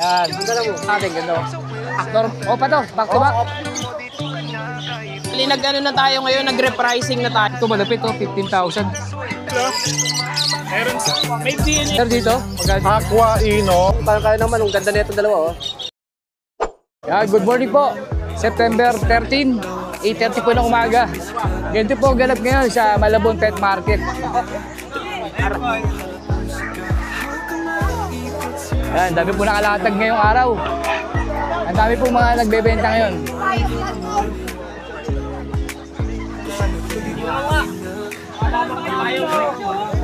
Yan. Ganda mo. Ating ganda. Opa to, back to back. Nag-ano na tayo ngayon, nag-repricing na tayo. Ito malapit to, 15,000. Meron may DNA. Sir dito, magkano? Aqua Ino. Parang kaya naman, ang ganda nito dalawa, oh. Yan, good morning po. September 13, 8:30 po ng umaga. Ganito po ganap ngayon sa Malabon Pet Market. Yan, dami po nakalatag ngayong araw. Ang dami po mga nagbebenta ngayon.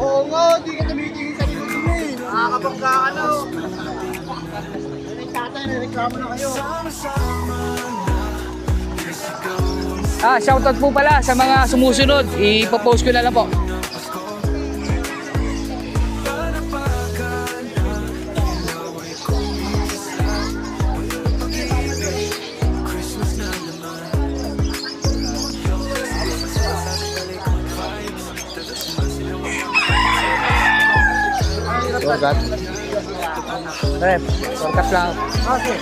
Oo nga, di ka tumitingin sa dito eh. Nakakapagka ano. Tatay, reklamo na kayo. Shoutout po pala sa mga sumusunod. Ipopost ko na lang po. Shortcut. Rep, shortcut lang. Okay.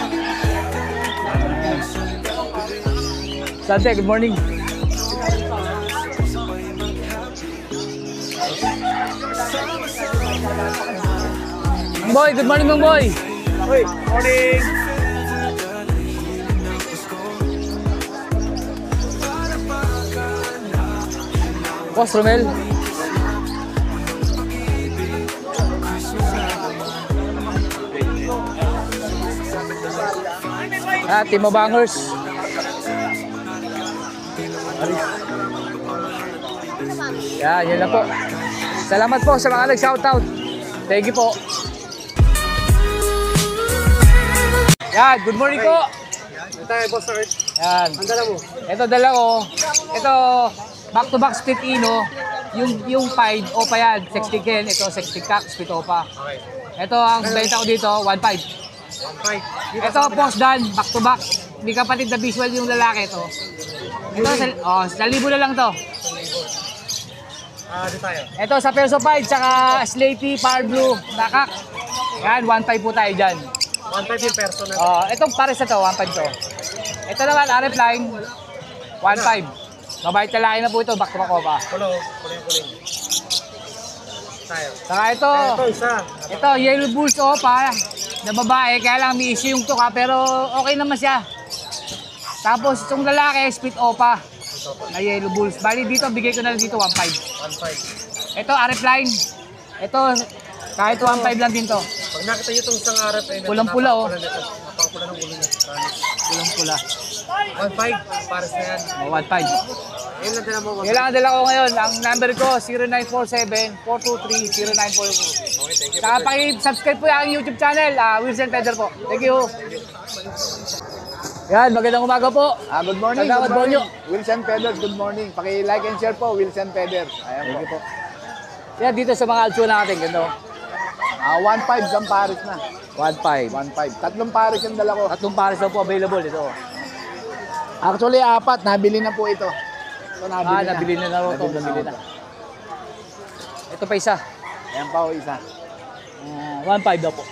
Sante, good morning. Mang Boy, good morning, Mang Boy. Uy, morning. Boss Romel. Timo Bangers. Yan lang po. Salamat po sa mga nag-shoutout. Thank you po. Yan, good morning po. Tayo, boss, sir. Yan. Ang dala mo. Ito dala ko. Ito, back-to-back split ino. Yung pied, opa yan. 60 ken. Ito, 60 kak, split opa. Okay. Ito, ang benta ko dito, 1.5. 1.5. Ito, post dan, back-to-back. Hindi kapatid na visual yung lalaki ito. Ito, sa libo na lang to. Di tayo. Ito, sa Perso Pied, tsaka Slaty, Power Blue, Nakak. Yan, 1.5 po tayo dyan. 1.5 yung personal. Itong pares na to, 1.5 to. Ito naman, RF line, 1.5. Mabait na laki na po ito, back-to-back ko pa. Kuling. Tayo. Saka ito, Ito, isa. ito, Yellow Bulls opa, na babae, kaya lang may issue yung tuka, pero okay naman siya. Tapos itong lalaki, split opa, na Yellow Bulls. Bali dito, bigay ko na lang dito 1.5. 1.5. Ito, RF line. Ito, kahit 1.5 lang din to. Pag nakita nyo itong isang arap, ay Pulang-pula, oh. Napakapula ng ulo niya. Pulang-pula. 1.5, pares na yan. 1.5. Ayun lang dala mo. Kailangan dala ko ngayon. Ang number ko, 0947-423-0944. Okay, thank you. Saka paki-subscribe po yung aking YouTube channel, Wilson Peder po. Thank you. Yan, magandang umaga po. Good morning. Salamat, Good morning. Bonyo. Wilson Peders, good morning. Paki-like and share po, Wilson Peders. Ayan Thank you po. po. Yan, dito sa mga altsyo natin, ganda. 1.5 isang pares na. 1.5. 1.5. Tatlong pares yung dala ko. Tatlong pares daw po available ito. Actually, 4. Nabili na po ito. Ito, Nabili na raw ito. Nabili na. Ito pa isa. Ayan pa o isa. 1.5 daw po.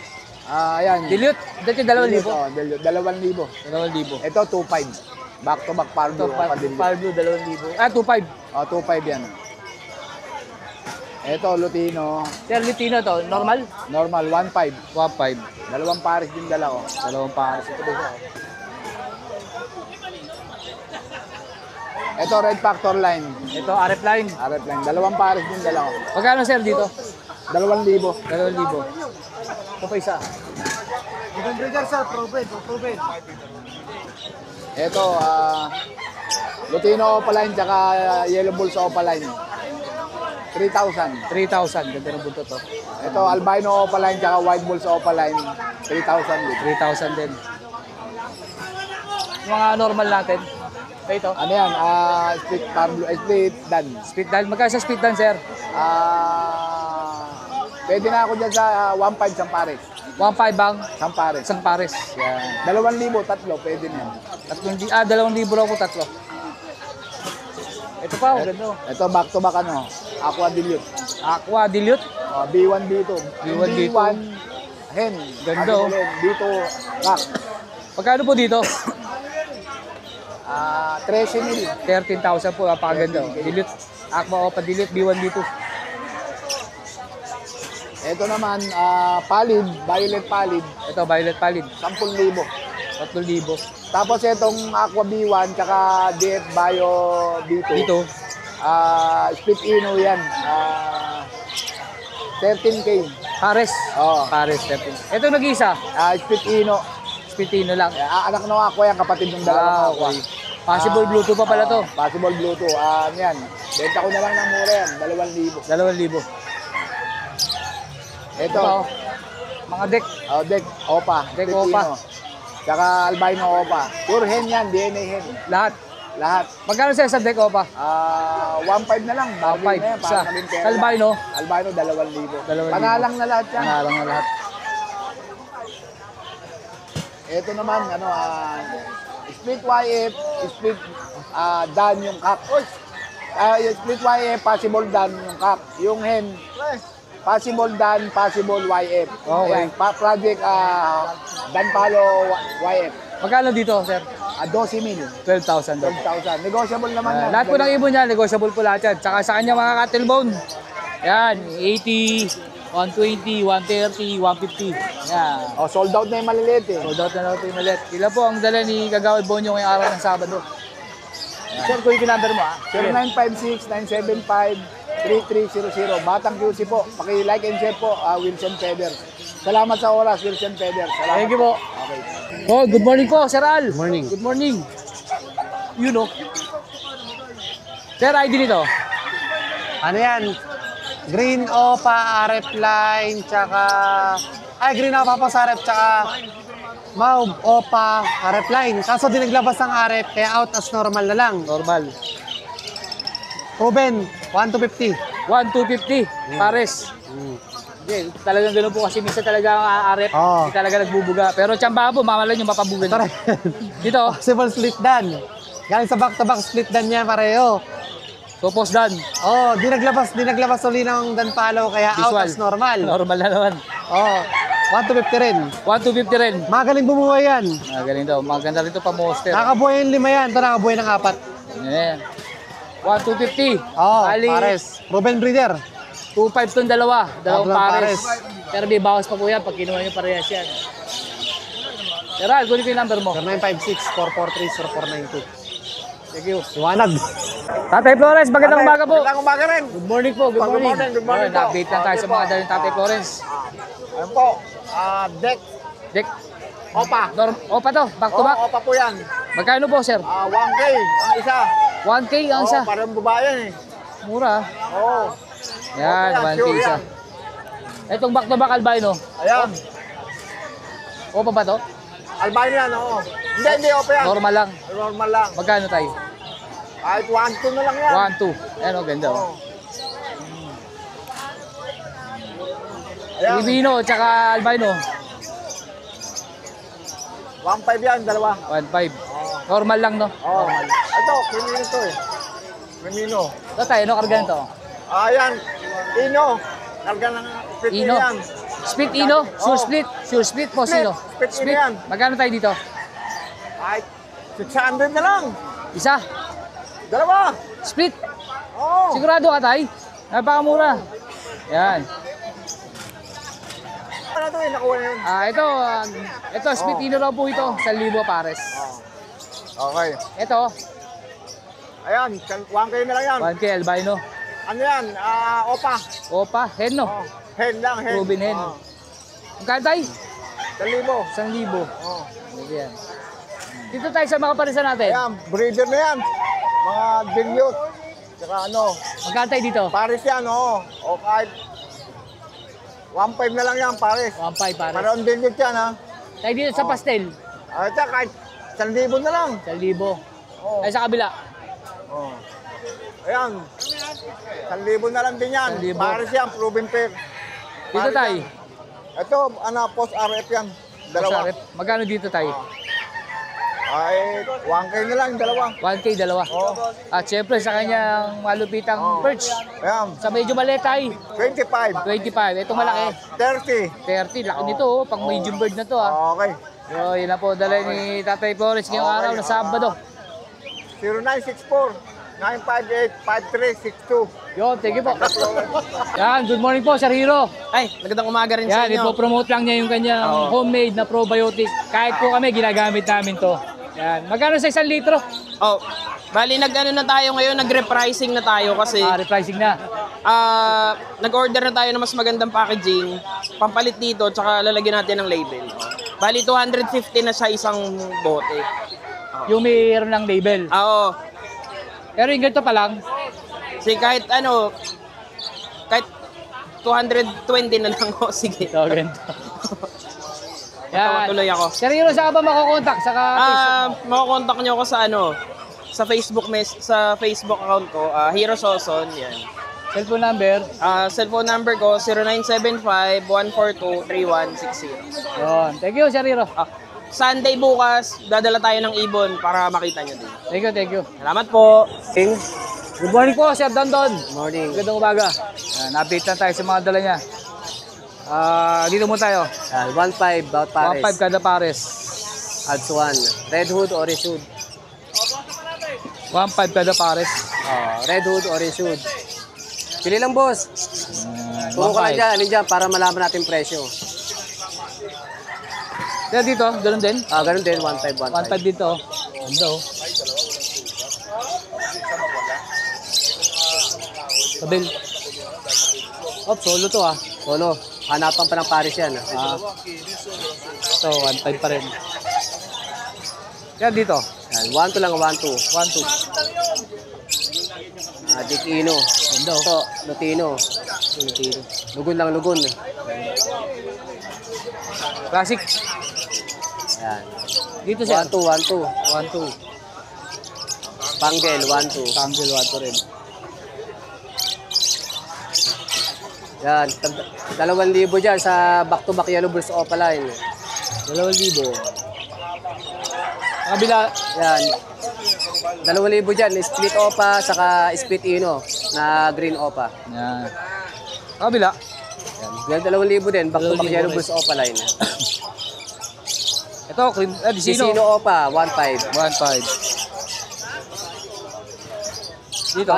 Ayan. Dilute. Dito yung 2,000. Oh, 2,000. 2,000. Ito, 2.5. Back to back Ito, pardo. Power Blue, 2,000. 2.5. 2.5 yan. Ito, Lutino. Sir, Lutino to, normal? Normal, 1.5. 1.5. Dalawang pares din dala ko. Dalawang pares. Ito ba? Ito, Red Factor line. Ito, RF line. RF line. Dalawang pares din dala ko. Magkano sir dito? 2,000. 2,000. Ito pa isa. Ibang breeder, sir. Proven. Ito, Lutino Opaline tsaka Yellow Bulls Opaline. 3,000. 3,000. Ganda ng buntot to. Ito, Albino Opaline tsaka White Bulls Opaline. 3,000 din. 3,000 din. Yung mga normal natin. Ito. Ano yan? Split Pablo, split Dan. Speed dan. Magkano sa speed dan sir? Pwede na ako dyan sa 1.5 isang pares. 1.5 bang? Isang pares. Isang pares. Yan. 2,000, tatlo. Pwede na yan. 2,000 raw po, tatlo. Ito pa, ganda. Ito, back to back ano. Aqua Dilute. Aqua Dilute. B1, B2. B1, B2. hen. Ganda, oh. Hen. Dito, kak. Pagkano po dito? 13 mil. 13,000 po, napakaganda. Oh. Dilute, Aqua Opa Dilute, B1, B2. Ito naman, pallid, violet pallid, Ito, Violet Pallid, 10,000. 3,000. Tapos itong Aqua B1, tsaka DF Bio B2. Dito, Split Ino yan. 13K. Pares. Oo. Pares, 13. Ito nag-isa, Split Ino. Spitino lang. Anak ng Aqua yan, kapatid ng dalawang Aqua. Okay. Possible Bluetooth pa pala to. Possible Bluetooth. Yan. Benta ko na lang ng mura yan. 2,000. 2,000. Ito. Ito, mga deck. Deck Opa. Deck Split Opa. Ino. Tsaka albino Opa. Pure hen yan. DNA hen. Lahat. Lahat. Magkano siya sa deck, Opa? 1,500 na lang. Bagay 1,500. na yan. Isa. Para kaming pera. Sa albino? Albino, 2,000. 2,000. Panalang na lahat yan. Panalang na lahat. Ito naman, split YF, split dan yung kak. Yung split YF, possible dan yung kak. Yung hen, possible dan, possible YF. Okay. Ayan, project dan palo YF. Magkano dito, sir? 12 mil, 12,000 daw. 12,000. Negotiable naman yan. Lahat po ng ibon niya, negotiable po lahat yan. Tsaka sa kanya mga cattle bone. Yan, 80, 120, 130, 150. Yan. Sold out na yung maliliit eh. Sold out na lang ito yung malit. Ilan po ang dala ni Kagawad Bonyo ngayong araw ng Sabado? Sir, kunin yung number mo ha. 0956-975-3300. Batang QC po. Paki-like and share po, Wilson Feder. Salamat sa oras, Wilson Feder. Salamat. Thank you po. Okay. Oh, good morning po, Sir Al. Good morning. Good morning. You know. Sir, ID nito. Ano yan? Green Opa, RF line, tsaka... Green Opa po sa RF, tsaka... Mauve, Opa, RF line. Kaso di naglabas ng RF, kaya out as normal na lang. Normal. Ruben, 1,250. 1,250. Pares. Okay, talagang gano'n po kasi minsan talaga ang RF, Oo. hindi talaga nagbubuga. Pero tiyamba po, mamalan yung mapabugan. Tara. Dito, Possible split dan. Galing sa back-to-back split dan yan pareho. so post dan. Di naglabas uli ng dan palo, kaya out Visual. as normal. Normal na naman. 1,250 rin. 1,250 rin. Magaling bumuhay yan. Galing daw. Maganda rin ito pa monster. Nakabuhay yung 5 yan. Ito nakabuhay ng 4. Ayan. 1,250. Bali, Pares. Ruben Breeder. 2,500 itong dalawa. Dalawang Dalawang pares. pares. Pero di bawas pa po yan pag kinuha nyo parehas yan. Gerald, kunin ko yung number mo. 0956-443-0492. Thank you. Liwanag. Tatay Flores, magandang umaga po. Magandang umaga rin. Good morning po, good morning. Good morning po. Update lang tayo sa mga daling Tatay Flores. Ayun po, deck Dek, Opa. Opa to, back to back. Opa po yan. Magkano po, sir? 1K ang isa. 1K ang isa. Parang babae yan eh. Mura. Oo. Yan, Opa 1K sure isa. yan. Itong back to back albino. Ayan. Opa ba to? Albino yan, oo. Hindi, Opa yan. Normal lang. Normal lang. Magkano tayo? Kahit 1-2 na lang yan. 1, 2. Ayan o, ganda o. Oo. Ayan. Filipino, tsaka albino. 1.5 yan, dalawa. 1.5. Normal lang, no? Oo. Ito, krimino to eh. Krimino. Ito tayo, no? Karga nito. Ayan. Ino. Larga ng split Ino. yan. Split Ino? Sure Oo. split? Sure split po, Split. sino? Split Ino yan. Magkano tayo dito? Kahit 600 na lang. Isa? Dalawa. Split? Oo. Sigurado ka, tay? Napakamura. Yan. Ano to eh, nakuha na yun. Ito, split Ino raw po ito. 1,000 pares. Okay. Ito, Ayan, 1K na lang yan. 1K albino. Ano yan? Opa. Opa, hen, no? Oh. Hen lang, hen. Ruben hen. Oh. Magkano tayo? 1,000. 1,000. Oh. Yan. Dito tayo sa mga parisan natin. Ayan, breeder na yan. Mga dilute. Tsaka ano, Magkano tayo dito? Paris yan, oo. O kahit 1.5 na lang yan, Paris. 1,500 pares. Parang dilute yan, ha. Tayo dito sa pastel. Ito, kahit 1,000 na lang. 1,000. Oo. Ay sa kabila. Oh. Ayan. 1,000 na lang din yan. 1,000. Paris yan, proven pair. Dito Paris tayo. yan. Ito, post RF yan. Dalawa. Magkano dito tayo? Ay, 1K na lang, dalawa. 1K, dalawa. Oo. At syempre sa kanyang malupitang perch. Ayan, Sa medyo maletay, 25. 25. Ito malaki. 30. 30, laki nito oh. Pang medium bird na to ah. Okay. So, yun na po dala ni Tatay Flores ngayong araw na Sabado. 0964-958-5362. Yun, thank you po. Yan, good morning po, Sir Hero. Ay, magandang umaga rin sa Yan, inyo. ipopromote lang niya yung kanyang homemade na probiotic. Kahit po kami, ginagamit namin to. Yan, magkano sa 1 litro? Oh, bali nag-ano na tayo ngayon, nag-repricing na tayo kasi Repricing na. nag-order na tayo ng mas magandang packaging, pampalit dito, tsaka lalagyan natin ng label. Bali 250 na sa isang bote. Yung mayroon ng label. Oo. Pero yung ganito pa lang, Kasi kahit ano, kahit 220 na lang ako, sige. ito, ganito. Yan. Tuloy ako. Sir Hero, saan ka ba makokontak? Saka Facebook? Makakontak nyo ako sa ano, sa Facebook account ko, Hero Soson, yan. Cellphone number? Cellphone number ko, 0975-142-3160. Yun. Thank you, Sir Hero. Sunday bukas, dadala tayo ng ibon para makita nyo din. Thank you, thank you. Salamat po. Good morning po, Sir Dondon. Morning. Magandang umaga. Update na tayo sa mga dala niya. Dito muna tayo. 1.5 bawat pares. 1.5 kada pares. Adds 1. Red hood, orange hood. 1.5 kada pares. Red hood, orange hood. Pili lang, boss. 1.5. Puro ko lang dyan, alin dyan, para malaman natin presyo. Kaya dito, ganun din. Ganun din, 1.5, 1.5 dito. Ganda oh. Kabil. Solo to ah. Solo. Hanapan pa ng pares yan. So, 1.5 pa rin. Kaya dito. Yan, 1-2 lang, 1-2. 1.2. Dick Ino. Ganda oh. Ito, Lutino. Lutino. Lugon lang, lugon. Classic. Yan. Dito siya. 1-2, 1-2. 1.2. Spangle, 1-2. Tangle 1 rin. Yan, 2,000 dyan sa back-to-back yellow bulls opaline. 2,000. Kabila. Yan. 2,000 dyan, split opa, saka split ino na green opa. Yan. Kabila. Yan, 2,000 din, back-to-back 2,000 yellow rin. bulls opaline. Ito, Disino. Disino opa, 1.5. 1.5. Dito.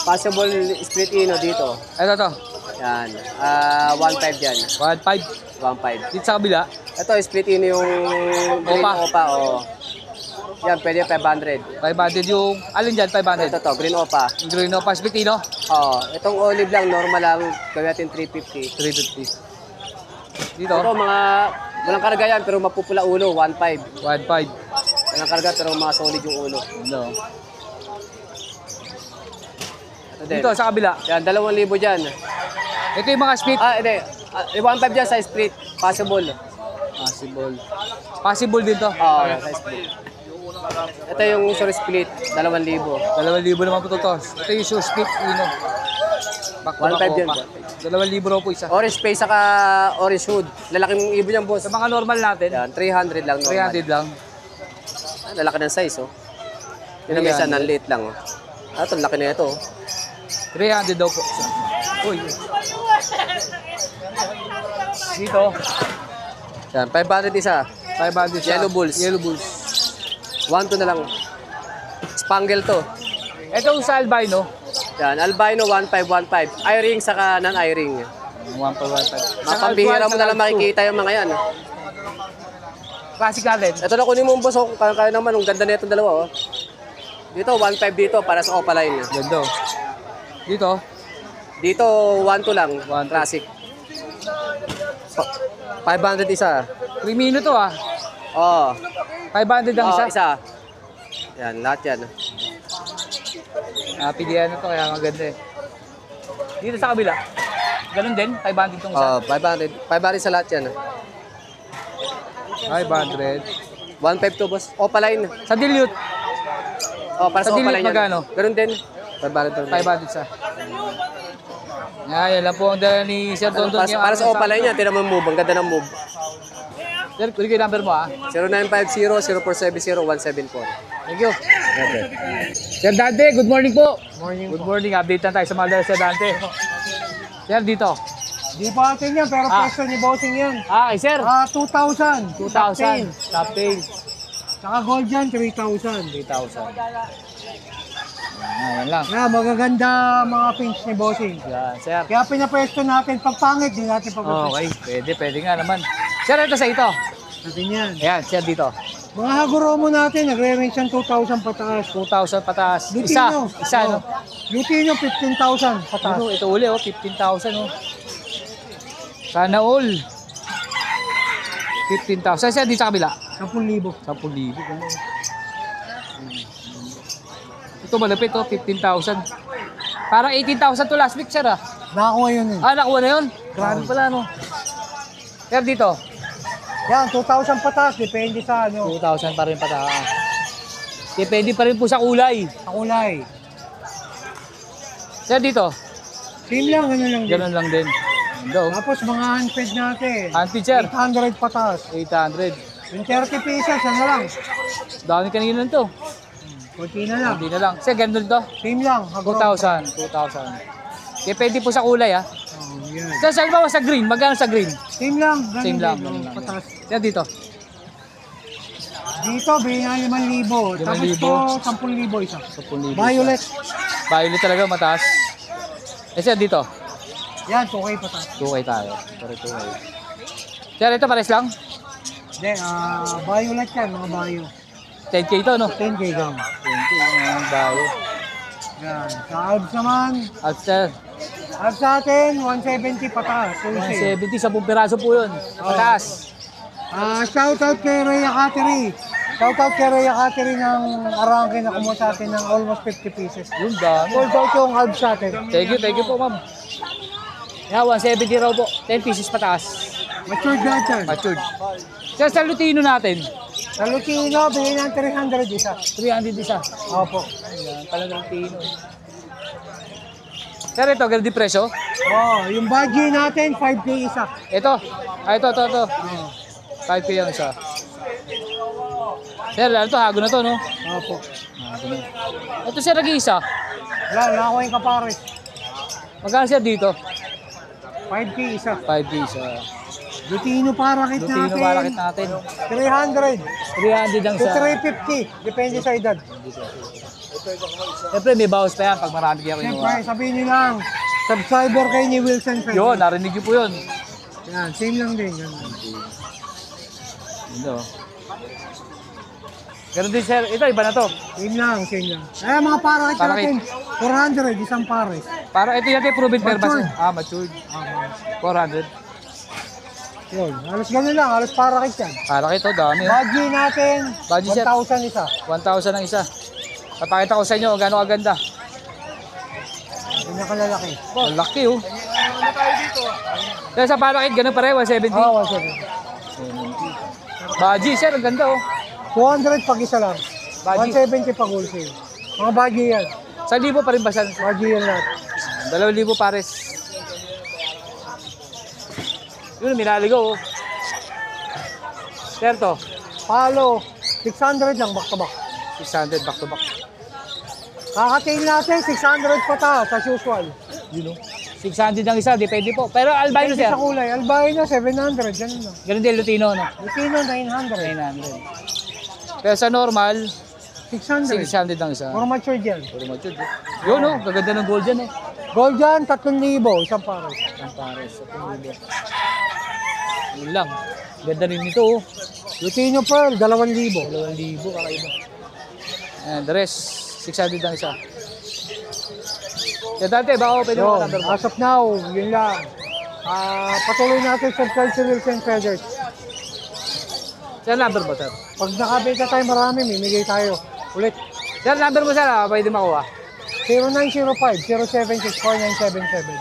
Possible split ino dito. Ito to. Yan, 1.5 dyan. 1.5. 1.5. Dito sa kabila. Ito, split ino yung green Opa. opa, oh. Yan, pwede 500. 500 yung, alin dyan, 500. Ito to, green opa. Yung green no, Paspitino. Itong olive lang, normal lang, gawin natin 350. 350. Dito, Ito, mga, walang karga yan, pero mapupula ulo, 1.5. 1.5. Walang karga, pero mga solid yung ulo. Ano? Ito din. Dito sa kabila. Yan, 2,000 dyan. Ito yung mga split. Hindi. 1.5 dyan sa split. Possible. Possible. Possible din to. Sa split. Ito yung sure split, 2,000. 2,000 naman po to. Ito yung sure split, Ino. Back to 1.5 yan. 2,000 raw po isa. Orange face, saka orange hood. Lalaking ibon yan, boss. Sa mga normal natin, Yan, 300 lang normal. 300 lang. Lalaki ng size, oh. Yun ang isa, 300. nanliit lang, oh. Ito, laki na ito, oh. 300 daw po. Uy. Dito, Yan, 500 isa. 500 siya. Yellow bulls. Yellow bulls. 1-2 na lang. Spangle to. Ito sa albino. Yan, albino 1.5, 1.5. Eye-ring saka non-eye-ring. 1.15. Mapambihira mo na lang makikita yung mga yan. Classic natin. Ito na kunin mo, boss. Oh. Kaya naman, ang ganda na itong dalawa. Oh. Dito, 1.5 dito para sa opaline. Ganda. Dito, Dito, 1.2 lang. 1.2. Classic. 500 isa. Crimino to ah. Oh. 500 ang isa. Isa. Yan, lahat yan. Pilihan na to kaya maganda eh. Dito sa kabila. Ganun din, 500 tong isa. 500. 500 sa lahat yan. 500. 1.5 to, boss. Opaline. Sa dilute, Para Sa sa dilute opaline yan. magkano? Ganun din. 500 to. 500 sa. Yan lang po ang dala ni Sir Dondon. Para sa opaline yan, tinan mo yung move. Ang ganda ng move. Sir, kunin ko yung number mo ha. 0950-0470-174. Thank you. Okay. Sir Dante, good morning po. Good morning. Update na tayo sa mga dala Sir Dante. Sir, dito. Di pa atin yan, pero Ah. presyo ni bossing yan. Ah, sir. 2,000. 2,000. Top tail. Saka gold yan, 3,000. 3,000. Yan lang. Nga, magaganda mga pinch ni bossing. Yan, sir. Kaya pinapwesto natin, pag pangit, di natin papapwesto. Okay, pwede nga naman. Sir, ito sa ito. Natin yan. Ayan, sir dito. Mga Haguromo natin, nagre-range yan 2,000 pataas. 2,000 pataas. Lutino. Isa, no? Lutino, 15,000 pataas. Ito uli, 15,000, oh. Sana all. 15,000. Sir, dito sa kabila. 10,000. 10,000. Ano? Ito malapit, oh. 15,000. Parang 18,000 to last week, sir, ah. Nakakuha yun eh. Ah, nakuha na yun? Grabe pala, no? Sir, dito. Yan, 2,000 pataas, depende sa ano. 2,000 pa rin pataas. Depende pa rin po sa kulay. Sa kulay. Sir, dito. Same lang, ano lang din. Ganun lang din. Ando. Tapos mga handfed natin. Auntie, sir. 800 pataas. 800. Yung 30 pesos, ano lang. Dami kanina to. Kunti na lang. Hindi na lang. Sir, ganun to. Same lang. 2,000. 2,000. Depende po sa kulay, ah. Oh, yan. Sir, sa ba sa green? Magkano sa green? Same lang. Ganun Same lang. din, Ganun oh, lang. pataas. Sir, dito. Dito, bilhin na 5,000. Tapos 5,000. to, 10,000 isa. 10,000. Violet. Violet talaga, mataas. Eh, sir, dito. Yan, 2K pataas. 2K tayo. Sorry, 2K. Sir, ito pares lang? Hindi, violet yan, mga bio. 10K to, no? 10K lang. 20, yung bayo. Yan. Sa Alps naman, At sir, Alps sa atin, 170 pataas. 170, 10 piraso po yun. Mataas. Shoutout kay Rhea Cateri. Shoutout kay Rhea Cateri ng Arangke na kumuha sa atin ng almost 50 pieces. Yung dami. Sold out yung Alps sa atin. Thank you po, ma'am. Yeah, 170 raw po. 10 pieces pataas. Matured lahat yan. Matured. Sir, sa Lutino natin, Sa Lutino, bigyan ng 300 isa. 300 isa. Opo. Ayan, talagang Lutino. Sir, ito, ganun din presyo. Oh, yung budget natin, 5K isa. Ito. Ito. 5K ang isa. Sir, ano to? Hago na to, no? Opo. Hago na. Ito, sir, nag-iisa. Wala, nakakuha yung kapares. Magkano siya dito? 5K isa. 5K isa. Lutino parakit natin. Lutino parakit natin. 300 300 ang to isa. 350. Depende sa edad. Siyempre, may bawas pa yan pag marami kayo Siyempre, kinuha. sabihin nyo lang, subscriber kayo ni Wilson Fred. Yun, narinig niyo po yun. Yan, same lang din. Yan. Ito. Ganun din, sir. Ito, iba na to. Same lang, same lang. Eh, mga parakit Parakit. natin, 400, isang pares. Para ito yung proven pair ba? Matured. Ah, matured. 400. Yun, halos ganun lang, halos parakit yan. Para ito, dami. Oh. Budget natin, Budget, sir. 1,000 isa. 1,000 ang isa. Papakita ko sa inyo kung gaano kaganda. Pinakalalaki. Ang laki, oh. Kaya sa parakit, ganun pa rin, 170. Ah, 1,000. Baji, sir, ang ganda, oh. 200 pag isa lang. Budget. 170 pag wholesale. Mga budget yan. 1,000 pa rin ba, sir? Budget yan lahat. 2,000 pares. Yun, minaligaw, oh. Sir, to. Palo, 600 lang back to back. 600 back to back. Kakatail natin, 600 pataas as usual. Yun, oh. 600 ang isa, depende po. Pero albino, Depende sir. sa kulay. Albino, 700. Ganun lang. Ganun din, Lutino, no? Lutino, 900. 900. Pero sa normal, 600. 600 ang isa. More matured yan. Puro matured, oh. Yun, oh. Gaganda ng gold yan, oh. Gold yan, 3,000. Isang pares. Ang pares, sa pumili. Yun lang. Ganda rin nito, oh. Lutino Pearl, 2,000. 2,000, kakaiba. And the rest, 600 ang isa. Kaya dati, baka pwede mo Yun, number mo. as of now, yun lang. Patuloy natin subscribe sa Wilson Feathers. Sir, number mo, sir. Pag nakabenta tayo marami, mimigay tayo. Ulit. Sir, number mo, sir, pwede makuha. 0905-0766-4977.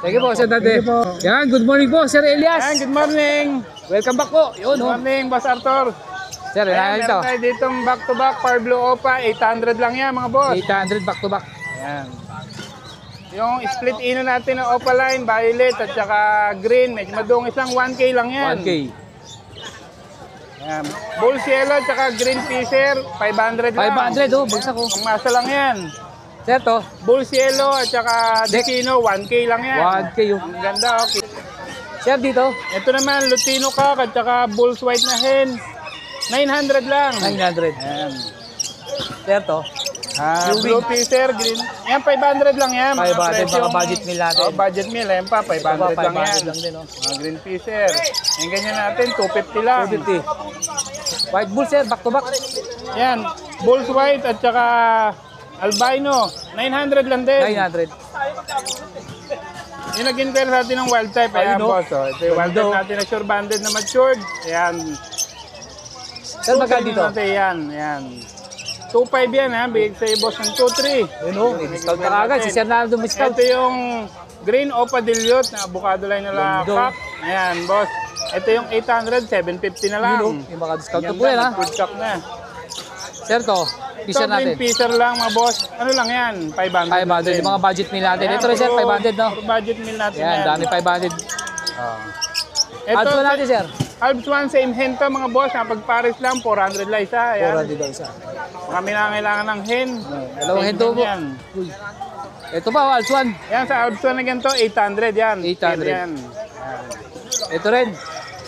Thank you po, Sir Dante. Thank you po. Yan, good morning po, Sir Elias. Good morning! Welcome back po. Yun, Good oh. morning, Boss Arthur. Sir, Ayan, yan ito. meron tayo ditong back-to-back Power Blue Opa, 800 lang yan mga boss. 800 back to back. Yan. Yung split ino natin ng Opa line, violet at saka green, medyo madungis lang, 1K lang yan. 1K. Yan. Bulls Yellow tsaka Green Fisher, 500 lang. 500 oh, bagsak ko. Ang masa lang yan. Sir to, Bulls Yellow at saka Decino, 1K lang yan. 1K oh. Ang ganda, okay. Sir dito, Ito naman, Lutino Cock at saka Bulls White na hen. 900 lang. 900. Yan. Sir to, Yung Blue Fisher, green. Yan, 500 lang yan. 500 Presyong- mga budget meal natin. Oh, budget meal. Yan pa, 500 lang yan. 500 lang din oh. Mga green Fisher. Yung ganyan natin, 250 lang. 250. White bull sir, back to back. Yan, Bulls White at saka Albino. 900 lang din. 900. Yung nag-inquire sa atin ng wild type. Ayan, Ayun, oh. boss. Oh. Ito yung wild type Ganda, oh. natin na sure banded na matured. Ayan. Sir, magkano dito? Natin, yan, yan. 2.5 yan, ha. Bigay sa boss ng 2.3. Yun oh, may discount na kagad. Si sir na discount. Ito yung Green Opa Dilute na avocado line nila Ganda. pack. Ayan, boss. Ito yung 800, 750 na lang. Yun oh, yung mga discount na Yan po yan ha. Food cup na. Sir to, Ito, Fisher green natin. Fisher lang, mga boss. Ano lang yan? 500. 500, yung mga budget meal natin. Ayan, Ito rin sir, puro- 500 no? puro budget meal natin Yan, yan. dami 500. Ito, Add po natin sir. Alps 1, same hen to, mga boss. Pag-pares lang, 400 lang isa. Ayan. 400 daw isa. Kami na kailangan ng hen. Dalawang hen to po. Yan. Uy. Ito pa, Alps 1. Yan, sa Alps 1 na ganito, 800 yan. 800. Yan. Ito rin,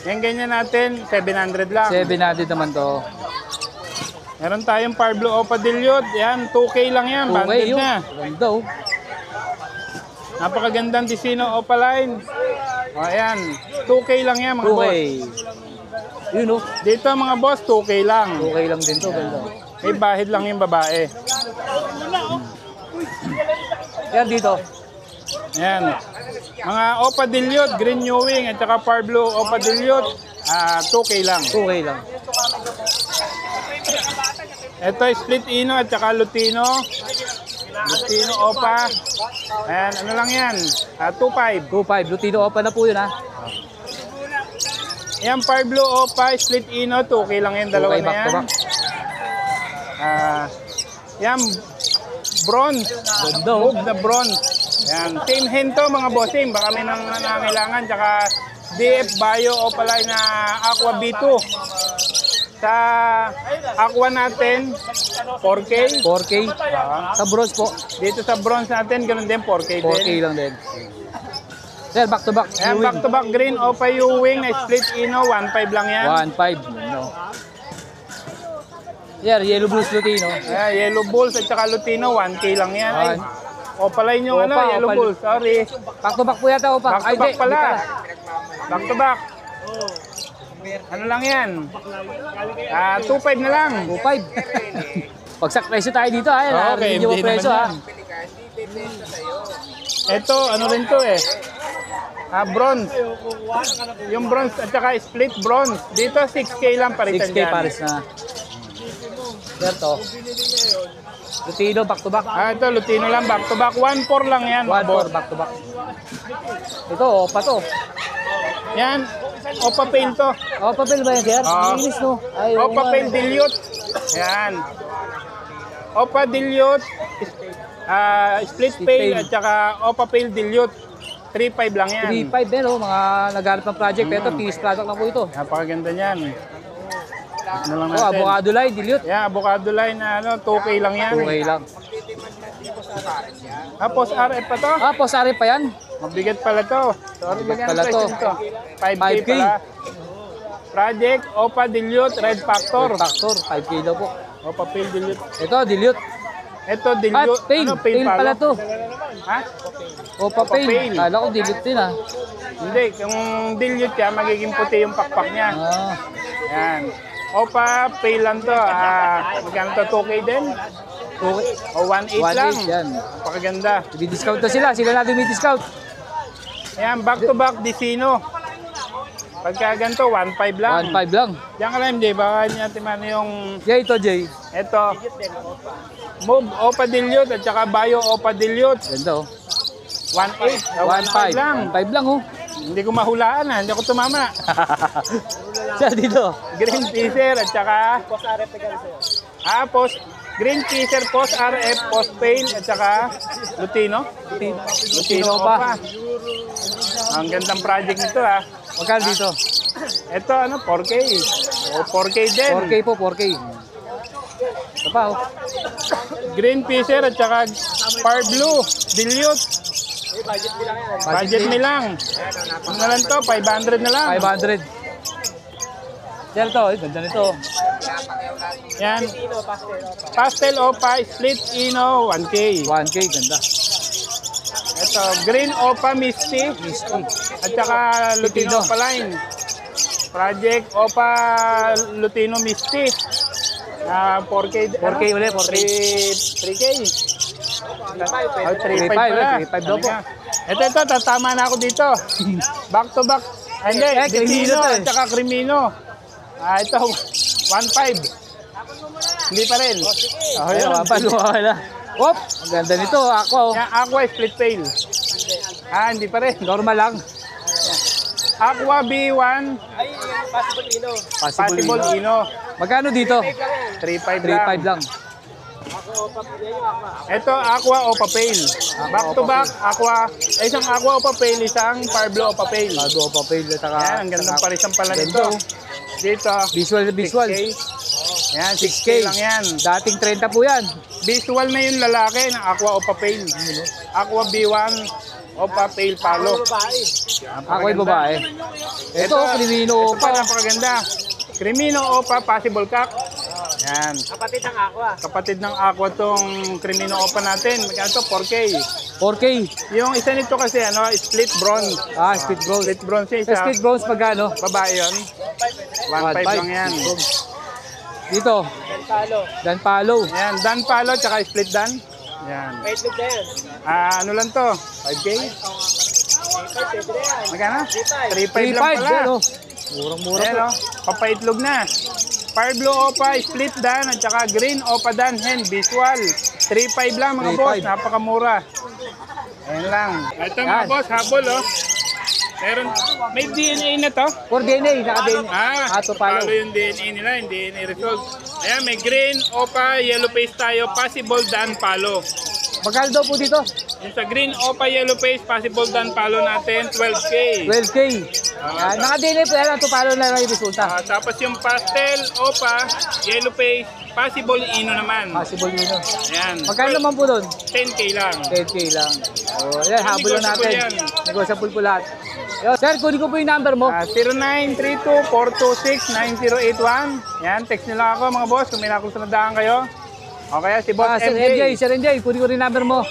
Yan ganyan natin, 700 lang. 700 naman to. Meron tayong Parblo Opa Dilute. Yan, 2K lang yan. 2K Banded yun. na. Ganda oh. Napakagandang Decino Opa line. O, ayan. 2K lang yan, mga 2K. boss. Yun oh. Dito, mga boss, 2K lang. 2K lang din to, ganda. May bahid lang yung babae. Yan dito. Ayan. Mga Opa Dilute, Green New Wing, at saka Parblo Opa Dilute, 2K lang. 2K lang. Ito, Split Ino at saka Lutino. Lutino Opa. Ayan, ano lang yan? 2.5. 2.5. Lutino opa na po yun ha. Yan, Parblo Opa, Split Ino, 2K lang yan, dalawa 2K na back yan. to back. Yan, bronze. Ganda oh. Move na bronze. Yan, same hen to mga bossing. Baka may nangangailangan. Tsaka DF Bio Opaline na Aqua B2. Sa Aqua natin, 4K. 4K. Sa bronze po, Dito sa bronze natin, ganun din, 4K 4K din. lang din. Sir, back to back. Ayan, back to back green, Opa U-Wing na Split Ino, 1.5 lang yan. 1.5. No. Sir, yellow blues Lutino. Ayan, Yellow Bulls at saka Lutino, 1K lang yan. Ay, Opaline yung Opa, Yellow Opa. Bulls, sorry. Back to back po yata opa. Back to back pala. Back to back. Ano lang yan? 2.5 na lang. 2.5. Pagsak presyo tayo dito ha. Okay, Okay, hindi hindi presyo ha. naman Ito, ano rin to eh. Bronze. Yung bronze at saka split bronze. Dito 6K lang paritan 6K dyan. pares na. Sir to. Lutino, back to back. Ito, Lutino lang, back to back. 1.4 lang yan. mga 1.4, boss. back to back. Ito, opa to. Yan, Opa Pail to. Opa pil ba yan sir? Linis no? Ay, oo Opa nga, Pail no. Dilute. Yan. Opa Dilute. Split Pail Pail. at saka Opa Pail Dilute. 3.5 lang yan. 3.5 din oh, mga naghanap ng project. Ito, finished product lang po ito. Napakaganda niyan. Ano lang Oh, natin. avocado line, dilute. Yan, avocado line na 2K lang yan. 2K lang. Tapos RF pa to. Ah, posari pa yan. Mabigat pala to. Sorry, Mabigat magkano pala presyo to. nito? 5K 5K. pala. Project Opa Dilute Red Factor. Factor, 5K daw po. Opa Pail Dilute. Ito, dilute. Ito Ah, Dilute. pail. Pail pala to. Ha? Opa Pail. pail. Kala ko dilute din ah. Hindi, kung dilute yan, magiging puti yung pakpak niya. Ah, Yan. Opa Pail lang to. Magkano to? 2K din? 2K. O 1.8 lang. 1.8 yan. Napakaganda. I-discount na sila. Sila natin may discount. Yan, back to back Decino. Pagka ganito, 1.5 lang. 1.5 lang. Diyan ka lang, MJ. Baka hindi natin man yung... Yeah, ito, Jay. Ito. Move Opa Dilute at saka Bio Opa Dilute. Ganda oh. 1.8. 1.5 lang. 1.5 lang oh. Hindi ko mahulaan ha. Hindi ako tumama. Siya dito. Green Teaser at saka... Post Green Teaser, Post RF, Post Pail at saka Lutino. Lutino pa. Ang gandang project nito ha. Magkano dito? Ito ano, 4K. O 4K din. 4K po, 4K. Ito pa, oh. Green Fisher at saka Par Blue, Dilute. Budget me lang. Ano na lang to? 500 na lang. 500. Sir, to, ganda nito. Yan. Pastel Opa, Split Ino, 1K. 1K, ganda. Ito, Green Opa Misty. Misty. At saka Lutino Lutino. Opa Line. Project Opa Lutino Misty. 4K. 4K ulit, 4K. 3K. 3.5 pala. 3.5 daw po. Ito, tatama na ako dito. Back to back. Hindi, Crimino Crimino to eh. at saka Crimino. Ito, 1.5. Hindi pa rin. Oh, Ayun, yun. kapal na. Whoop! Ang ganda nito, ako. Yan, Aqua Split Pail. Hindi pa rin. Normal lang. Aqua B1, Possible. Possible Ino. Magkano dito? 3.5 lang. 3.5 lang. Ito, Aqua Opa Pail. Back to back, Aqua. Isang Aqua Opa Pail, isang Parblo Opa Pail. Bago pa pa yung taka. Yan, ang gandang parisang pala nito. Ganda. Dito, Visual na visual. 6K. Yan, 6K 6K. lang yan. Dating 30 po yan. Visual na yung lalaki ng Aqua Opa Pail. Aqua B1, Opa Pail Palo. Ako yung babae. Ito, Crimino Ito pa, pa. napakaganda. Crimino Opa Possible Cock. Yan. Kapatid ng Aqua tong Crimino Opa natin. Magkano to? 4K. 4K. Yung isa nito kasi, split bronze. Split bronze. Split bronze yung Sa isa. split bronze pagkano? Babae yun. 1.5 lang yan. Dito. Dan Palo. Yan, Dan Palo tsaka split Dan. Yan. Ano lang to? 5K? Magkano? 3.5 lang 3.5. pala. Yan, oh. Murang-mura Ayan po. o, papaitlog na. Fire Blue Opa, Split Dan, at saka Green Opa Dan, Hen, Visual. 3.5 lang mga 3.5. boss, napakamura. Ayan lang. Ito mga Yan. boss, habol o. Meron, may DNA na to. For DNA, naka-DNA. Palo Ato Palo. yung DNA nila, yung DNA result. Ayan, may Green Opa, Yellow Face tayo, Possible Dan Palo. Magkano daw po dito? Yung sa Green Opa, Yellow Face, Possible Dan Palo natin, 12K. 12K. Yan, naka-DNA po yan. Ato Palo na lang yung resulta. Tapos yung Pastel Opa, Yellow Face, Possible Ino naman. Possible yun. Ayan. Magkano naman po doon? 10K lang. 10K lang. O, yan, habol lang natin. Negotiable yan. Negotiable po lahat. Yo, sir, kunin ko po yung number mo. 0932-426-9081. Yan, text nyo lang ako mga boss kung may nakusunodaan kayo. O kaya si Boss Sir MJ. Sir MJ, kunin ko rin number mo.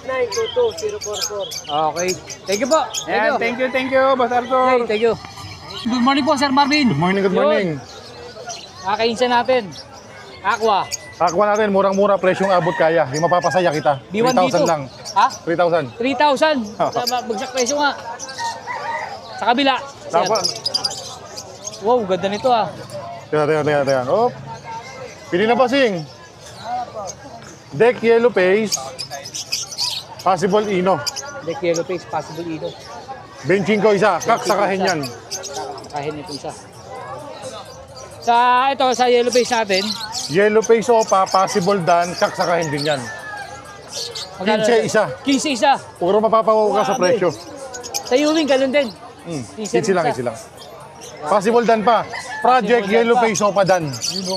0936-6922-044. Okay. Thank you po. Yan, thank you, Boss Arthur. Okay, thank you. Good morning po, Sir Marvin. Good morning, good morning. Kakainsa natin. Aqua. Aqua natin, murang-mura, presyong abot kaya. Yung mapapasaya kita. B1 dito. 3,000 lang. Ha? 3,000. 3,000. Bagsak presyo nga. Sa kabila. Sir. Tapos, Wow, ganda nito ah. teka. Oh. Pili na pasing. Deck Yellow Face. Possible Ino. Deck Yellow Face, Possible Ino. Benching ko isa. Kaksakahin yan. Kakahin nito isa. Sa ito, sa Yellow Face natin. Yellow Face Opa, Possible Dan. Kaksakahin din yan. 15 isa. 15 isa. Puro mapapawaw ka sa presyo. Sa Ewing, ganun din. 15 lang, 15 lang. Possible Dan pa. Project Possible Dan Yellow pa. Face Opa Dan. Yun o.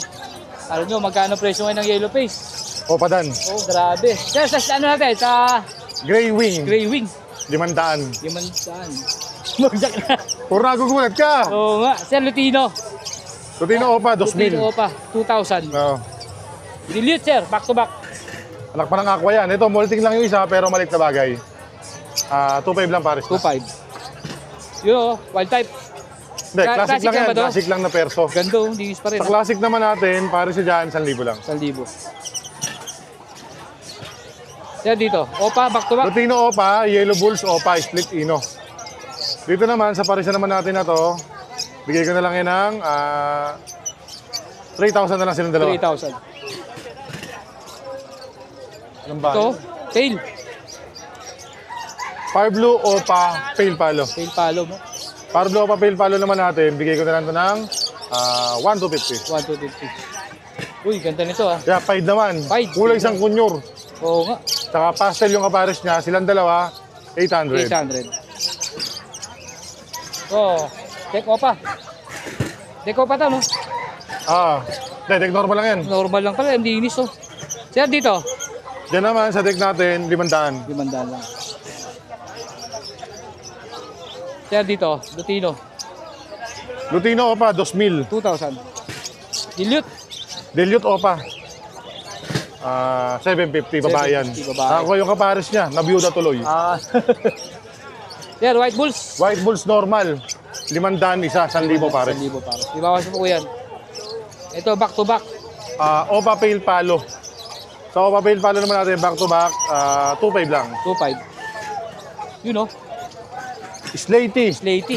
Alam nyo, magkano presyo ngayon ng Yellow Face? Opa Dan. Oh, grabe. Sir, sa ano natin? Sa Grey Wing. Grey Wing. 500. Yaman saan? Magsak na. Puro nagugulat ka. Oo nga. Sir, Lutino. Lutino Opa, 2,000. Lutino pa. 2,000. Oo. Dilute, sir. Back to back. Anak pa ng aqua yan. Ito, molting lang yung isa, pero malit na bagay. 2.5 lang pares na. 2,500. Yun o. Wild type. Hindi, classic Classic lang lang yan. ba to? Classic lang na perso. Ganda o. Hindi pa rin. Sa classic naman natin, pares siya dyan, 1,000 lang. 1,000. Sir, dito. Opa, back to back. Lutino Opa, Yellow Bulls Opa, Split Ino. Dito naman, sa pares naman natin na to, bigay ko na lang yan ng 3,000 na lang silang dalawa. 3,000. Anong ba? Ito. Tail. Fire Blue Opa, Pale Palo. Tail palo mo. Fire Blue Opa, Pale Palo naman natin, bigay ko na lang ito ng 1,250. 1,250. Uy, ganda nito ah. Kaya paid naman. Paid. Kulay isang kunyur. Oo nga. Tsaka pastel yung kapares niya, silang dalawa, 800. 800. Oh, check opa. Deko pa to, no? Deck normal lang yan. Normal lang pala, hindi inis, oh. Sir, dito. Diyan naman sa deck natin, 500. 500 lang. Sir, dito. Lutino. Lutino Opa, 2,000. 2,000. Dilute. Dilute Opa. 750, babae yan. 750, babae. Ako yung kapares niya, nabiyuda tuloy. Sir, White Bulls. White Bulls normal, 500 isa, 1,000 pares. 1,000 pares. Di ba po yan? Ito, back to back. Opa Pale Palo. Sa Opa Pale Palo naman natin, back to back, 2,500 lang. 2,500. You know, Slaty, Slaty.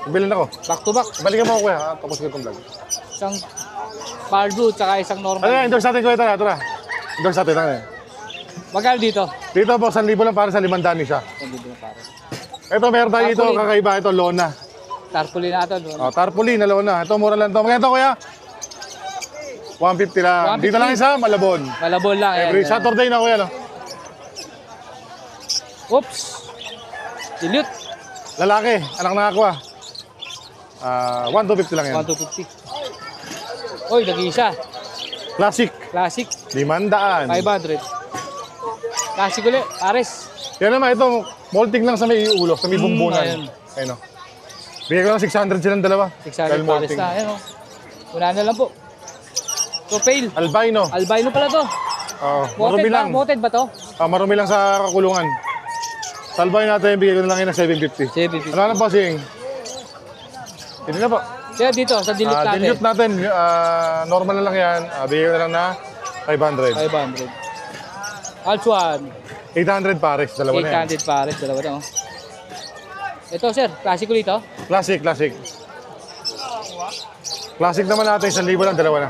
bilhin ako. Back to back. Balikan mo ako kuya, tapos ko itong vlog. Isang Bardo, tsaka isang normal. Ano yan, endorse natin kuya, tara. Endorse natin, ano yan. Magkano dito? Dito po, 1,000 lang para sa 500 isa. 1,000 na pares. Ito, meron tayo dito, Tarpaulin. kakaiba, ito, lona. Tarpaulin natin. Tarpaulin na lona. Ito, mura lang ito. Magkano ito kuya? 150 lang. 150. Dito lang isa, Malabon. Malabon lang. Every Saturday na kuya, no? Oops. Dilute. Lalaki, anak na ako 1,250 lang yan. 1,250. Oy, nag-iisa. Classic, Classic. 500. 500. Classic ulit. Pares. Yan naman, ito, molting lang sa may ulo, sa may bumbunan. ayun. Ayun, no? Bigay ko lang 600 silang dalawa. 600 pares na. Ayan o. Una na lang po. So, fail. Albino. Albino pala to. Marumi lang. Moted ba to? Marumi lang sa kakulungan. Sa albino natin, bigay ko na lang yun ng 750. 750. Ano na po, Sing? Hindi na po. Kaya dito, sa dilute natin. Dilute natin, normal na lang yan. Bigay ko na lang na 500. 500. Alchuan. 800 pares, dalawa na yan. 800 pares. Dalawa na oh. Ito sir, classic ulit oh. Classic, classic. Classic naman natin, 1,000 lang, dalawa na.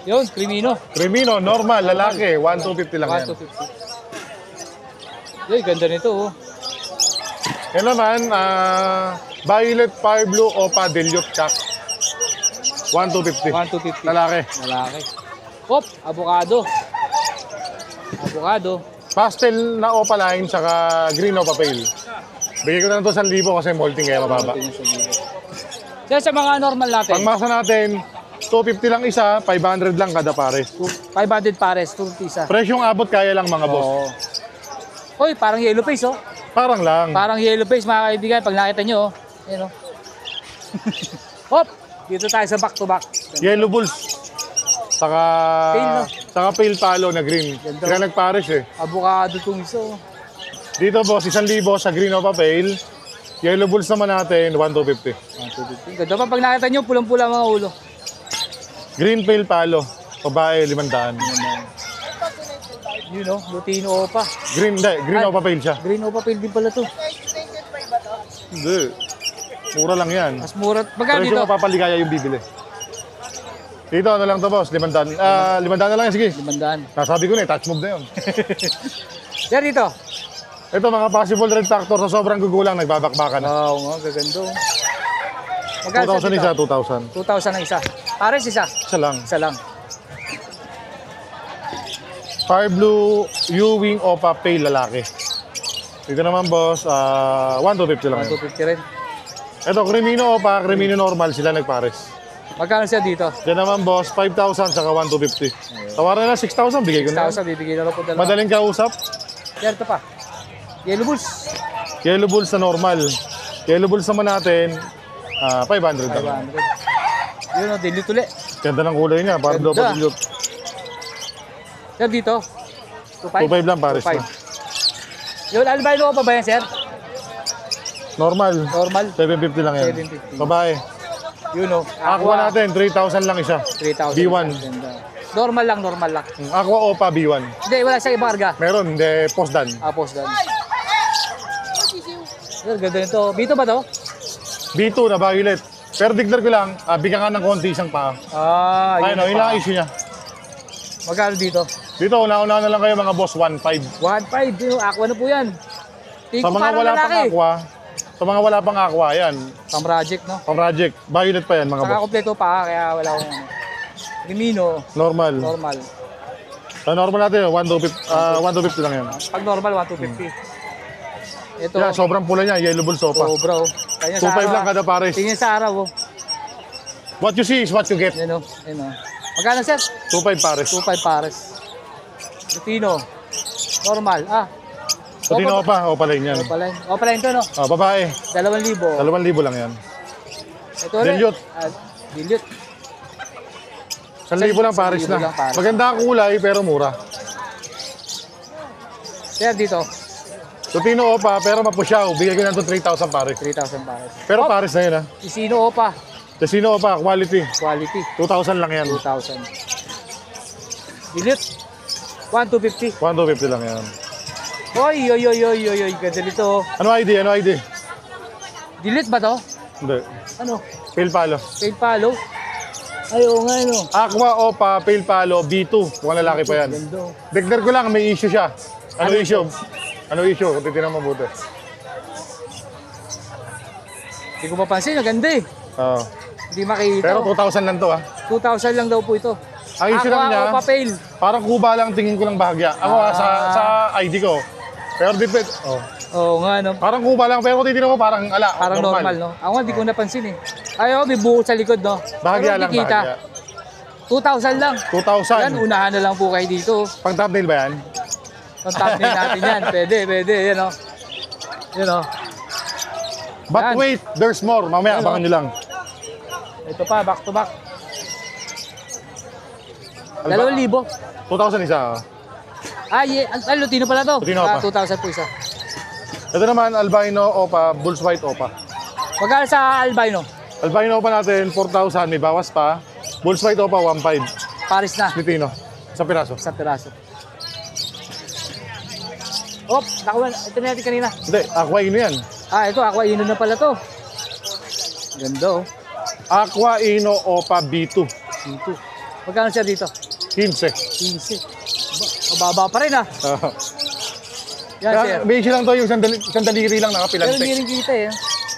Yun, Crimino. Cremino, normal, lalaki, 1,250 lang yan. 1,250. Yun, ganda nito oh. Yan naman, Violet, Fire Blue, Opa, Dilute, Kak. 1,250. 1,250. Lalaki. Lalaki. Hop, avocado. Avocado. Pastel na opaline, saka green opa pale. Bigay ko na lang ito 1,000 kasi molting kaya mababa. Sir, sa mga normal natin. Pangmasa natin, 250 lang isa, 500 lang kada pares. 500 pares, 250 isa. Presyong abot kaya lang mga boss. Oo. Hoy, parang yellow face oh. Parang lang. Parang yellow face mga kaibigan pag nakita nyo oh. Ayan oh. Hop, dito tayo sa back to back. Yellow Bulls. Saka Pale, no? Saka pale palo na green. Ganda. Kaya nagpares eh. Avocado itong isa oh. Dito boss, 1,000 sa green opa pale. Yellow Bulls naman natin, 1,250. 1,250. Ganda pa pag nakita nyo, pulang-pula mga ulo. Green pale palo. Babae, 500. Yun oh, Lutino Opa. Green opa pale siya. Green Opa pale din pala to. Hindi. Mura lang yan. Mas mura. Magkano Presyo dito? mapapaligaya yung bibili. Dito, ano lang to boss? 500. 500 na lang yan, sige. 500. Nasabi ko na touch move na yun. Sir, dito. Ito, mga possible red factor sa sobrang gugulang, nagbabakbakan na. Oo, gagando. Magkano 2,000 isa, 2,000. 2,000 ang isa. Pares isa. Isa lang. Isa lang. Fire Blue, U-Wing, Opa, Pale, lalaki. Dito naman boss, 1,250 lang yan. 250 rin. Ito, Cremino, Opa, Cremino normal, sila nagpares. Magkano siya dito? Diyan naman boss, 5,000 saka 1,250. Tawaran na 6,000, bigay ko na. 6,000, bibigyan na lang po dalawa. Madaling kausap. Sir, ito pa. Yellow Bulls. Yellow Bulls na normal. Yellow Bulls naman natin, 500 lang. 500. Yun o, dilute ulit. Ganda ng kulay niya, parang Ganda. dapat dilute. Sir, dito. 2,500. 2,500 lang pares na. 2,500. Yun, albino ko pa ba yan, sir? Normal. Normal. 750 lang yan. 750. Babae. Yun o. Aqua natin, 3,000 lang isa. 3,000. B1. Ganda. Normal lang, normal lang. Aqua Opa B1. Hindi, wala siyang ibang karga. Meron, hindi, post dan. Apos dan. Sir, ganda nito. Bito ba to? B2 na violet. Pero diglar ko lang, bigyan ka ng konti isang paa. Yun Ayun, yun lang pa. ang issue niya. Magkano dito? Dito, una-una na lang kayo mga boss, 1.5. 1,500. Yun, aqua na po yan. Tingko Sa mga parang wala pang lalaki. aqua, yan, Pang project, no? pang project, violet pa yan mga Saka boss. kompleto pa, kaya wala akong ano. Rimino, Normal. normal. Sa normal natin, 1,250 lang yan. Pag normal, 1,250. Ito. Yeah, sobrang pula niya, yellow bulls opa. Sobra, oh. Kanya sa 2.5 araw, lang kada pares. Tingin sa araw, oh. What you see is what you get. Yan, oh. Yan, oh. Magkano, sir? 2.5 pares. 2.5 pares. Lutino. Normal. Lutino opa line yan. Opaline. Opaline to, no? Babae, 2,000. 2,000 lang yan. Ito rin. Dilute. Dilute. 1,000 lang pares 1,000 na. lang pares. Maganda ang kulay pero mura. Sir, dito. Lutino opa pero mapusyaw. Bigay ko na ito 3,000 pares. 3,000 pares. Pero pares na yun ha. Isino Opa. Tesino opa, quality. Quality. 2,000 lang yan. 2,000. Dilute. 1,250. 1,250 lang yan. Oy. Ganda nito. Ano ID? Ano ID? Delete ba to? Hindi. Ano? Pale palo. Paid palo? Ay, oo nga, ano. Aqua opa, pale palo, B2. Mukhang lalaki pa yan. Ganda. Degder ko lang, may issue siya. Ano issue? Ano issue? Kung titignan mabuti. Hindi ko mapansin, ang ganda eh. Oo. Hindi makikita. Pero 2,000 lang to ha. 2,000 lang daw po ito. Ang issue lang niya, Opa Pail. parang kuba lang tingin ko lang bahagya. Ako sa ID ko. Pero depend. Oh. Oo nga, no. Parang kuba lang, pero kung titignan mo parang ala. Parang normal, no? Ako nga, di ko napansin eh. Ay, oh, may buko sa likod, no? Bahagya Pero lang, hindi kita. bahagya. 2,000 lang. 2,000. Yan, unahan na lang po kayo dito. Pang thumbnail ba yan? Ang thumbnail natin yan. Pwede. Yan, oh. Yan, oh. But Yan. wait, there's more. Mamaya, Ano? abangan nyo lang. Ito pa, back to back. 2,000. 2,000 isa. Lutino pala to. Lutino pa. 2,000 po isa. Ito naman, albino opa, bulls white opa. Magkano sa albino? Albino opa natin, 4,000. May bawas pa. Bulls white opa, 1,500. Paris na. Litino. Sa piraso. Isang piraso. Nakawan. Ito na natin kanina. Hindi, aqua ino yan. Ito. Aqua Ino na pala to. Ganda, oh. Aqua ino opa B2. Dito. Magkano siya dito? 15. 15. Mababa pa rin, ah. Yan, sir. May issue lang to yung sandaliri lang Pero nakapilantik. hindi rin kita, eh.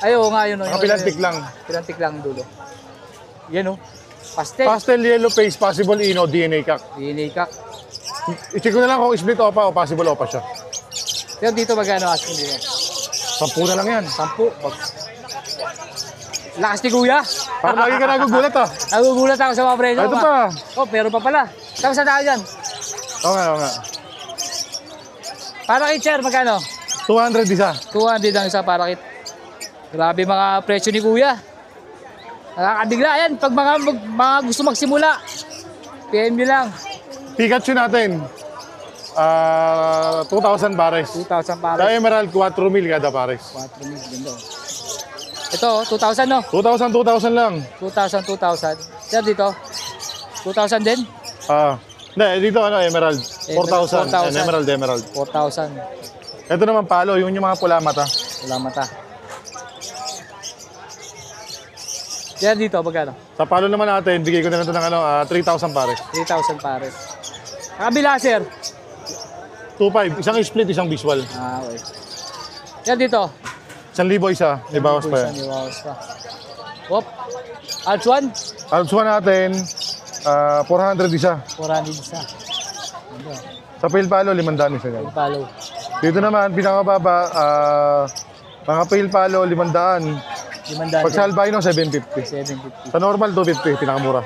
Ay, oo nga, yun. Oh, Nakapilantik lang. Pilantik lang dulo. Yan, oh. Pastel. Pastel yellow face, possible ino, DNA kak. Dinikak. I-check ko na lang kung split opa o possible opa siya. Pero dito magkano asking dito? 10 na lang yan. 10. Lakas ni Kuya. Parang lagi ka nagugulat ah. Nagugulat ako sa mga presyo. Ito pa. Pero pa pala. Tapos sa tayo dyan. Oo nga. Parakit, sir, magkano? 200 isa. 200 ang isa parakit. Grabe mga presyo ni Kuya. Nakakabigla yan. Pag mga gusto magsimula, PM nyo lang. Pikachu natin. 2,000 pares. 2,000 Sa pares. Emerald, 4,000 kada pares. 4,000. Ganda. Ito, 2,000 no? 2,000 lang. 2,000. Sir, dito? 2,000 din? Hindi, dito Emerald. 4,000. 4,000. Emerald. 4,000. Ito naman palo, yung mga pula mata. Wala mata. Sir, dito, magkano? Sa palo naman natin, bigay ko na ito ng 3,000 pares. 3,000 pares. Kabila, sir. 2,500. Isang split, isang visual. Okay. Sir, dito. 1,000 isa. May bawas pa yan. May bawas pa. Wop. Alps 1? Alps 1 natin, 400 isa. 400 isa. Ganda. Sa pale palo, 500 isa yan. Follow. Dito naman, pinakababa, mga pale palo, 500. 500. Pag sa albino, 750. 750. Sa normal, 250, pinakamura.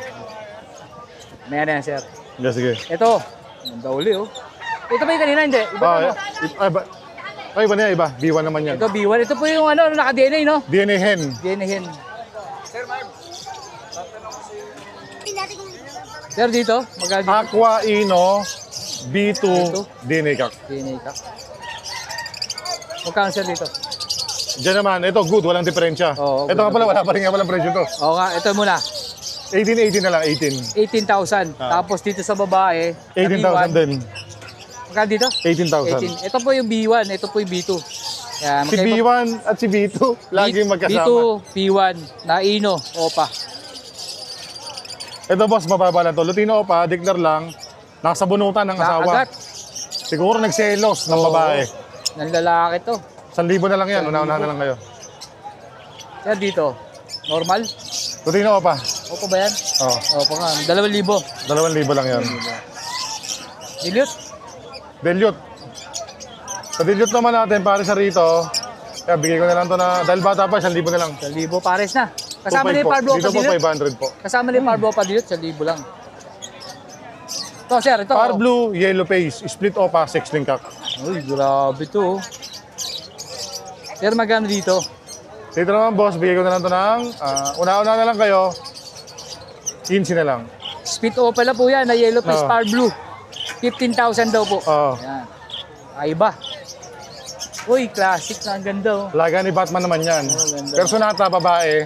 May ano yan, sir. Yeah, sige. Ito. Ganda uli, oh. Ito ba yung kanina? Hindi. Iba na, no? Iba na yan, iba. B1 naman yan. Ito, B1. Ito po yung naka-DNA, no? DNA hen. DNA hen. Sir, dito. Magkano dito? Aqua Ino, B2, DNA kak. DNA ka. Magkano, sir, dito? Diyan naman, ito good, walang diferensya. Oo, Ito nga pala, wala pa rin nga walang presyo to. Oo nga, ito muna. 18 na lang, 18. 18,000. Tapos dito sa babae, na 18,000 din. magkano dito? 18,000. 18. Ito po yung B1, ito po yung B2. Yan, Si B1 at si B2, lagi magkasama. B2, B1, na Ino, Opa. Ito boss, mababa lang to. Lutino pa, declare lang, nasa bunutan ng asawa. Agad. Siguro nagselos ng babae. Ng lalaki to. 1,000 na lang yan, una-unahan na lang kayo. Sir, dito. Normal? Lutino pa. Opo ba yan? Oh, Opo nga. 2,000. 2,000 lang yan. Dilute? Dilute. Sa dilute naman natin, pare sa rito, Kaya bigay ko na lang to na, dahil bata pa, 1,000 na lang. 1,000 pares na. Kasama na 2.5 yung po. Parblo Dito pa po, dilute. 500 po. Kasama na yung Parblo pa dilute, 1,000 lang. Ito, sir, ito. Par blue, yellow face, split opa, 16 kak. Uy, grabe to. Sir, magkano dito? Dito naman boss, bigay ko na lang to ng, una-una na lang kayo, 15 na lang. Spit o pala po yan, na yellow face Oo. Par Blue. 15,000 daw po. Oo. Yan. Aiba. Uy, classic na, ang ganda oh. Laga ni Batman naman yan. ganda. Personata, babae,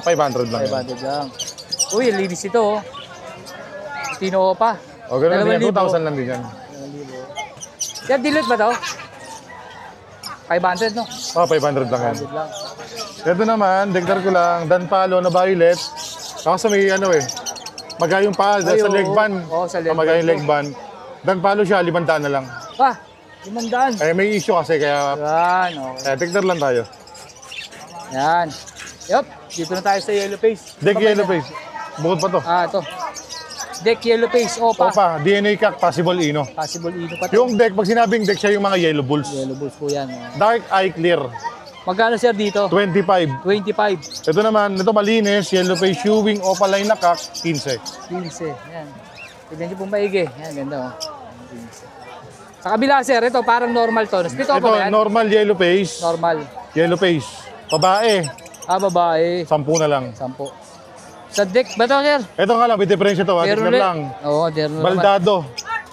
500 lang yan. 500 lang. Uy, linis ito oh. Tino pa. O ganoon din yan, 2,000. 2,000 lang din yan. Yan, dilute ba to? 500 no? 500 lang yan. 500 lang. Ito naman, dagdag ko lang, Dan Palo na violet. Kasi may ano eh, magayong pa Ay, sa oo. leg band. Oo, sa leg Magayong band. leg band. Dan Palo siya, 500 na lang. Ah, 500. Eh, may issue kasi, kaya Yan, okay. dagdag lang tayo. Yan. Yup, dito na tayo sa yellow face. Deck yellow face. Bukod pa to. Ah, ito. Deck yellow face, opa. Opa, DNA kak, possible ino. Possible ino pa to. Yung deck, pag sinabing deck siya yung mga yellow bulls. Yellow balls po yan. Oh. Dark eye clear, Magkano sir dito? 25. 25. Ito naman, ito malinis, yellow face, shoeing, opaline na kak, 15. 15. Yan. Tignan niyo pong maigi. Yan, ganda oh. 15. Sa kabila sir, ito parang normal to. Split off Ito, ba yan? normal yellow face, Normal. yellow face. Babae, Ah, babae. 10 na lang. 10. Sa deck ba to sir? Ito nga lang, may diferensya to, Meron tignan lang. Oo, meron naman. Baldado,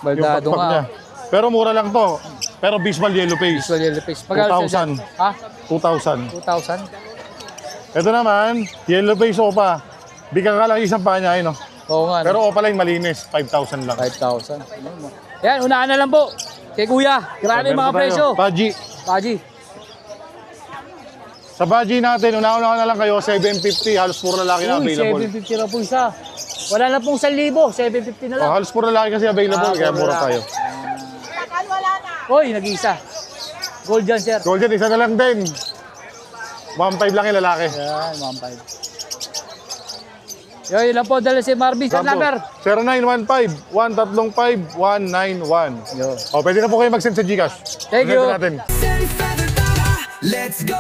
Baldado yung pagpag nga. niya. Pero mura lang to. Pero Bismal yellow face, Visual yellow face. Magkano sir 2,000. dyan? Ha? 2,000. 2,000? Ito naman, yellow face opa. Bigyan ka lang isang pa niya, no? Oo nga. Pero opaline malinis, 5,000 lang. 5,000. Yan, unahan na lang po. Kay kuya. Grabe Meron mga pa tayo. presyo. Baji. Paji. Sa Baji natin, una-una na lang kayo, 750, halos puro lalaki na Uy, available. 750 na po isa. Wala na pong 1,000. 750 na lang. Halos puro lalaki kasi available, kaya puro mura lalaki. tayo. Uy, nag-iisa. Gold dyan, sir. Golden, isa na lang din. 1.5 lang yung lalaki. Yan, 1,500. Yun lang po, dala si Marvin. Sa number. 0915-135-191. Yo. O, pwede na po kayo mag-send sa Gcash. Thank you. Natin. Let's go!